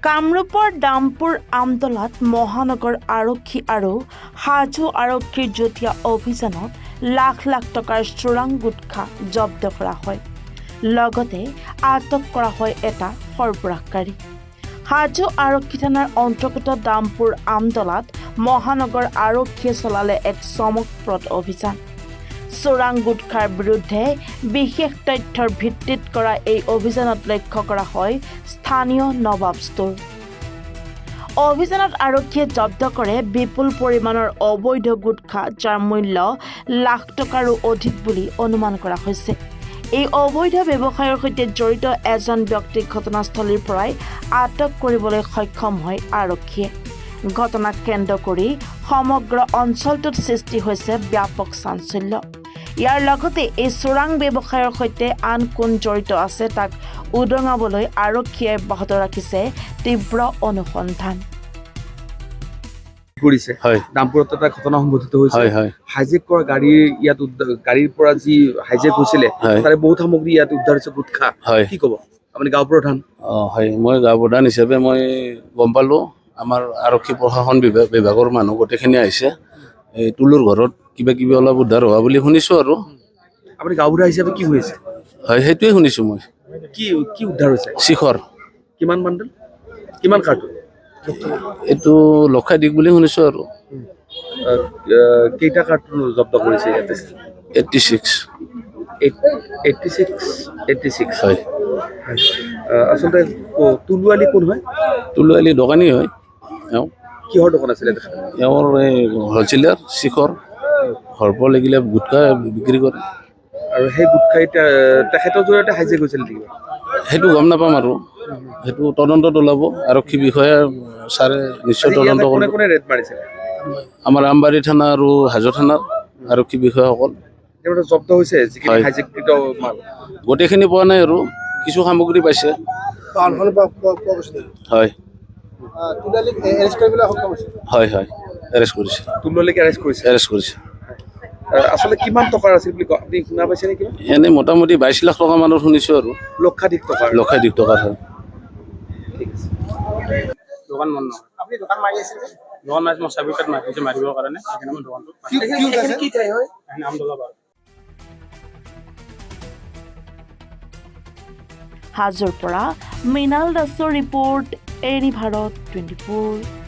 কামৰূপৰ দামপুৰ আমতলাত মহানগৰ আৰক্ষী আৰু হাজো আৰক্ষীৰ যুটীয়া অভিযানত লাখ লাখ টকাৰ চোৰাং গুটখা জব্দ কৰা হয়। লগতে আটক কৰা হয় এটা সৰবৰাহকাৰী। হাজো আৰক্ষী থানাৰ অন্তৰ্গত দামপুৰ আমতলাত মহানগৰ আৰক্ষীয়ে চলালে এক চমকপ্ৰদ অভিযান। চোৰাং গুটখাৰ বিৰুদ্ধে বিশেষ তথ্যৰ ভিত্তিত কৰা এই অভিযানত লক্ষ্য কৰা হয় স্থানীয় নবাব ষ্ট'ৰ। অভিযানত আৰক্ষীয়ে জব্দ কৰে বিপুল পৰিমাণৰ অবৈধ গুটখা, যাৰ মূল্য লাখ টকাৰো অধিক বুলি অনুমান কৰা হৈছে। এই অবৈধ ব্যৱসায়ৰ সৈতে জড়িত এজন ব্যক্তিক ঘটনাস্থলীৰ পৰাই আটক কৰিবলৈ সক্ষম হয় আৰক্ষীয়ে। ঘটনাক কেন্দ্ৰ কৰি সমগ্ৰ অঞ্চলটোত সৃষ্টি হৈছে ব্যাপক চাঞ্চল্য। ইয়াৰ লগতে এই চোৰাং ব্যৱসায়ৰ সৈতে আন কোন জড়িত আছে তাক উদঙাবলৈ আৰক্ষীয়ে অব্যাহত ৰাখিছে তীব্ৰ অনুসন্ধান। কৰিছে দামপুৰত এটা ঘটনা সংঘটিত হৈছে। হাইজেক কৰা গাড়ীৰ পৰা যি হাইজেক হৈছিলে তাৰে বহুত সামগ্ৰী ইয়াত উদ্ধাৰ হৈছে, গুটখা। কি ক'ব আপুনি গাঁও প্ৰধান? হয়, মই গাঁও প্ৰধান হিচাপে মই গম পালোঁ আমাৰ আৰক্ষী প্ৰশাসন বিভাগৰ মানুহ গোটেইখিনি আহিছে। এই তুলুৰ ঘৰত কিবা কিবি অলপ উদ্ধাৰ হোৱা বুলি শুনিছোঁ। আৰু আপুনি গাঁও প্ৰধান হিচাপে কি হৈছে? হয়, সেইটোৱে শুনিছোঁ মই। কি উদ্ধাৰ হৈছে? শিখৰ। কিমান বাণ্ডেল, কিমান কাৰ্টুন? এইটো লক্ষাধিক বুলি শুনিছোঁ। আৰু কেইটা কাৰ্টুন জব্দ কৰিছে ইয়াতে? 86 হয়। আচলতে তুলুৱালি কোন হয়? তুলুৱালি দোকানী হয়। কিহৰ দোকান আছিলে? এওঁৰ এই হ'লচেলাৰ শিখৰ সৰ্প লাগিলে গুটখা বিক্ৰী কৰে। আৰু সেই গুটখা এতিয়া তেখেতৰ জৰিয়তে হাইজেক হৈছিল নেকি? সেইটো গম নাপাম। আৰু সেইটো তদন্তত ওলাব। আৰক্ষী বিষয়া ছাৰে নিশ্চয় তদন্ত কৰিব। কোনে ৰেড মাৰিছে? আমাৰ আমবাৰী থানা আৰু হাজো থানাৰ আৰক্ষী বিষয়াসকল জব্দ হৈছে। হাইজেককৃত মাল গোটেইখিনি পোৱা নাই, আৰু কিছু সামগ্ৰী পাইছে। হয় হয় হয়, এৰেষ্ট কৰিছে। তুলুৱালিক এৰেষ্ট কৰিছে। আচলতে কিমান টকাৰ আছিল বুলি আপুনি শুনা পাইছে নেকি? এনে মোটামুটি 22 লাখ টকা মানৰ শুনিছোঁ। আৰু লক্ষাধিক টকাৰ হয়। ঠিক আছে। দোকান বন্ধ নহয়। আপুনি দোকান মাৰি আছে? দোকান মাৰি মই চাবি কাৰ্ড মাৰিছে মাৰিবৰ কাৰণে। সেইকাৰণে মই দোকানটো কি ঠাই হয়? আমতলা পাৰ। হাজোৰ পৰা মৃণাল দাসৰ ৰিপৰ্ট, এৰি ভাৰত 24।